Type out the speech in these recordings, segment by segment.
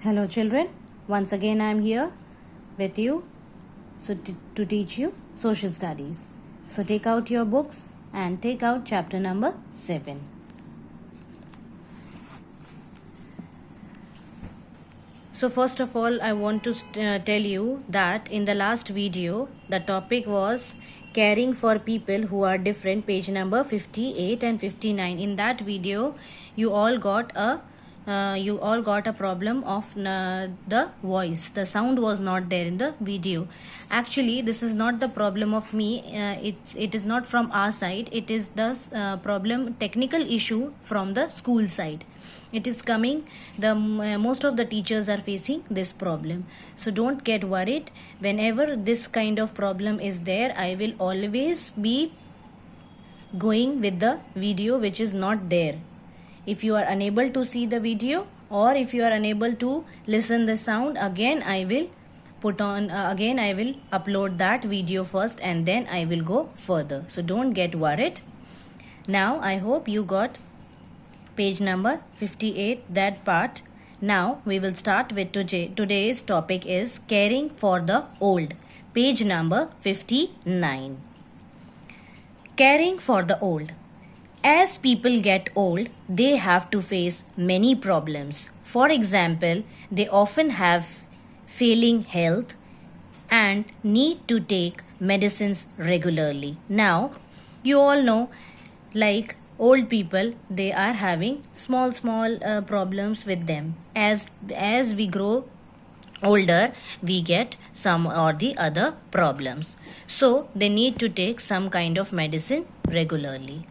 Hello children, once again I am here with you to teach you social studies. So take out your books and take out chapter number 7. So first of all I want to tell you that in the last video the topic was caring for people who are different, page number 58 and 59. In that video you all got a problem of the voice. The sound was not there in the video. Actually this is not the problem of me, it is not from our side, it is the technical issue from the school side. It is coming, most of the teachers are facing this problem. So don't get worried. Whenever this kind of problem is there, I will always be going with the video which is not there. If you are unable to see the video or if you are unable to listen the sound, again I will upload that video first and then I will go further. So don't get worried. Now I hope you got page number 58, that part. Now we will start with today's topic is caring for the old, page number 59. Caring for the old. As people get old, they have to face many problems. For example, they often have failing health and need to take medicines regularly. Now, you all know, like old people, they are having small problems with them. As we grow older, we get some or the other problems. So, they need to take some kind of medicine regularly.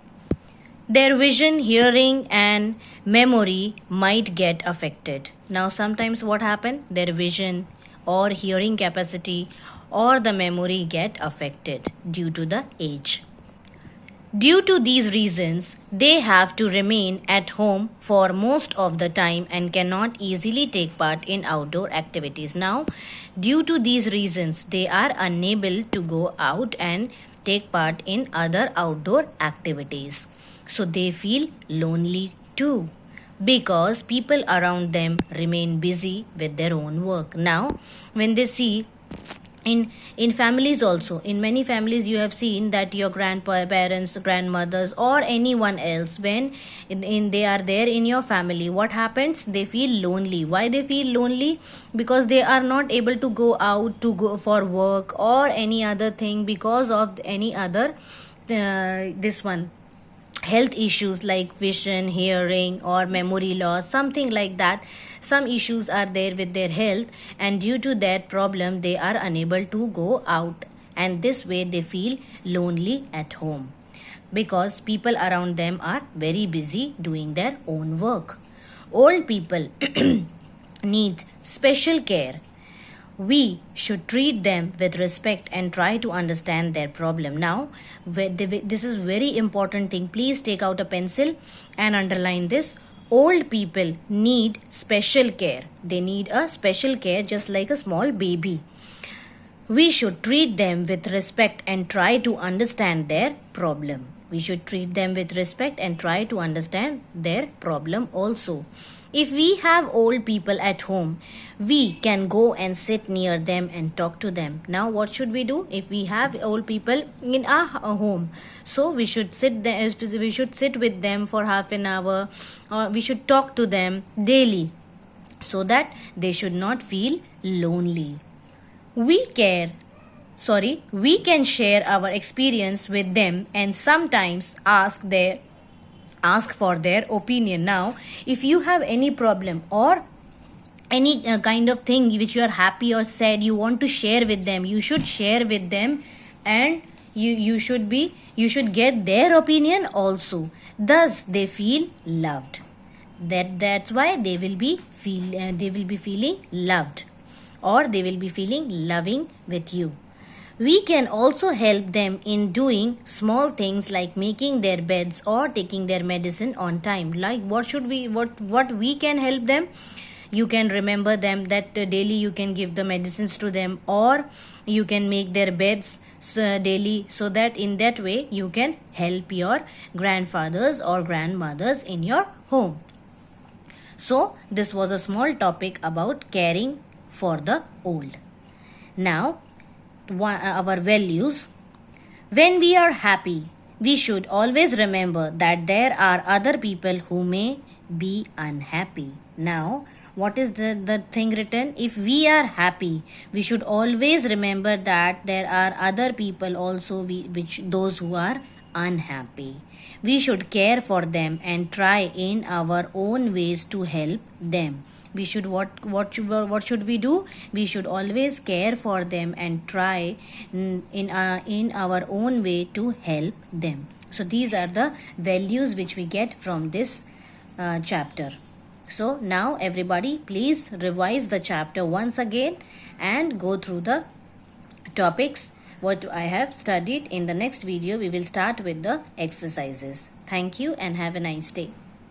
Their vision, hearing and memory might get affected. Now sometimes what happen? Their vision or hearing capacity or the memory get affected due to the age. Due to these reasons, they have to remain at home for most of the time and cannot easily take part in outdoor activities. Now, due to these reasons, they are unable to go out and take part in other outdoor activities. So they feel lonely too because people around them remain busy with their own work. Now, when they see in families also, in many families you have seen that your grandparents, grandmothers or anyone else, when they are there in your family, what happens? They feel lonely. Why they feel lonely? Because they are not able to go out to go for work or any other thing because of any other health issues like vision, hearing or memory loss, something like that. Some issues are there with their health and due to that problem they are unable to go out, and this way they feel lonely at home because people around them are very busy doing their own work. Old people need special care. We should treat them with respect and try to understand their problem. Now, this is very important thing. Please take out a pencil and underline this. Old people need special care. They need a special care just like a small baby. We should treat them with respect and try to understand their problem. We should treat them with respect and try to understand their problem also. If we have old people at home, we can go and sit near them and talk to them. Now, what should we do if we have old people in our home? So we should sit with them for half an hour, or we should talk to them daily so that they should not feel lonely. We can share our experience with them and sometimes ask for their opinion. Now, if you have any problem or any kind of thing which you are happy or sad, you want to share with them, you should share with them and you should get their opinion also. Thus they feel loved. That's why they will be feeling loved or they will be feeling loving with you. We can also help them in doing small things like making their beds or taking their medicine on time. Like what we can help them? You can remember them that daily you can give the medicines to them, or you can make their beds daily, so that in that way you can help your grandfathers or grandmothers in your home. So this was a small topic about caring for the old. Now our values. When we are happy, we should always remember that there are other people who may be unhappy. Now, what is the thing written? If we are happy, we should always remember that there are other people also those who are unhappy. We should care for them and try in our own ways to help them. We should what should we do? We should always care for them and try in our own way to help them. So these are the values which we get from this chapter. So now everybody please revise the chapter once again and go through the topics what I have studied. In the next video we will start with the exercises. Thank you and have a nice day.